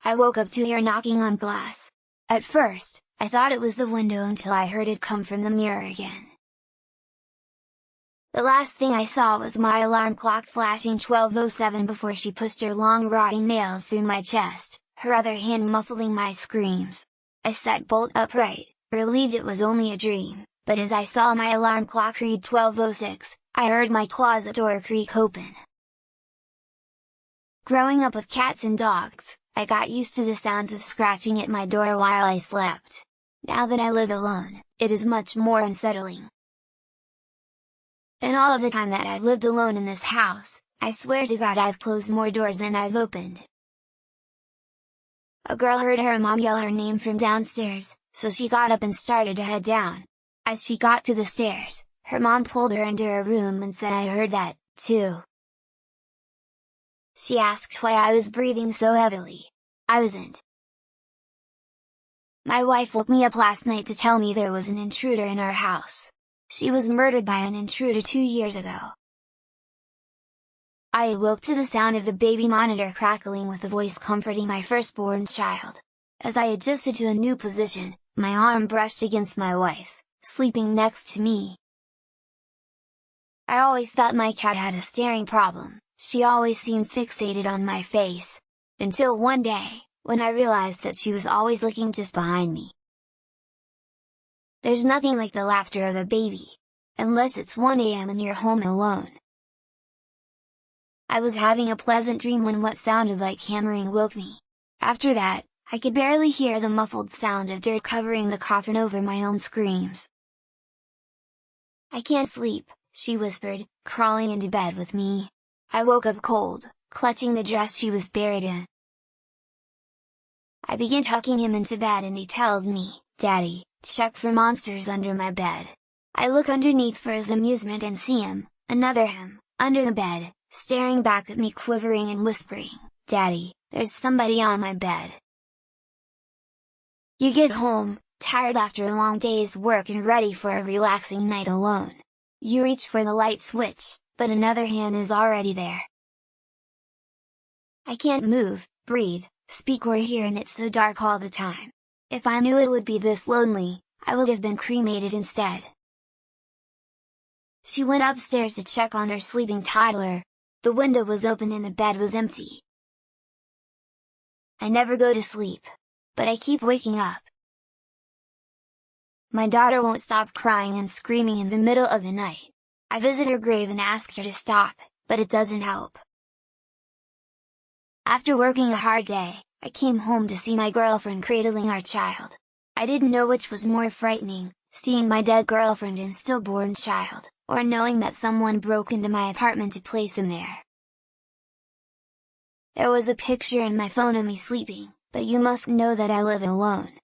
I woke up to hear knocking on glass. At first, I thought it was the window until I heard it come from the mirror again. The last thing I saw was my alarm clock flashing 12:07 before she pushed her long rotting nails through my chest, her other hand muffling my screams. I sat bolt upright, relieved it was only a dream, but as I saw my alarm clock read 12:06, I heard my closet door creak open. Growing up with cats and dogs, I got used to the sounds of scratching at my door while I slept. Now that I live alone, it is much more unsettling. In all of the time that I've lived alone in this house, I swear to God I've closed more doors than I've opened. A girl heard her mom yell her name from downstairs, so she got up and started to head down. As she got to the stairs, her mom pulled her into her room and said I heard that, too. She asked why I was breathing so heavily. I wasn't. My wife woke me up last night to tell me there was an intruder in our house. She was murdered by an intruder 2 years ago. I awoke to the sound of the baby monitor crackling with a voice comforting my firstborn child. As I adjusted to a new position, my arm brushed against my wife, sleeping next to me. I always thought my cat had a staring problem, she always seemed fixated on my face. Until one day, when I realized that she was always looking just behind me. There's nothing like the laughter of a baby. Unless it's 1 AM and you're home alone. I was having a pleasant dream when what sounded like hammering woke me. After that, I could barely hear the muffled sound of dirt covering the coffin over my own screams. "I can't sleep," she whispered, crawling into bed with me. I woke up cold, clutching the dress she was buried in. I begin tucking him into bed and he tells me, "Daddy, check for monsters under my bed." I look underneath for his amusement and see him, another him, under the bed, staring back at me quivering and whispering, "Daddy, there's somebody on my bed." You get home, tired after a long day's work and ready for a relaxing night alone. You reach for the light switch, but another hand is already there. I can't move, breathe, speak or hear and it's so dark all the time. If I knew it would be this lonely, I would have been cremated instead. She went upstairs to check on her sleeping toddler. The window was open and the bed was empty. I never go to sleep. But I keep waking up. My daughter won't stop crying and screaming in the middle of the night. I visit her grave and ask her to stop, but it doesn't help. After working a hard day, I came home to see my girlfriend cradling our child. I didn't know which was more frightening, seeing my dead girlfriend and stillborn child, or knowing that someone broke into my apartment to place him there. There was a picture in my phone of me sleeping, but you must know that I live alone.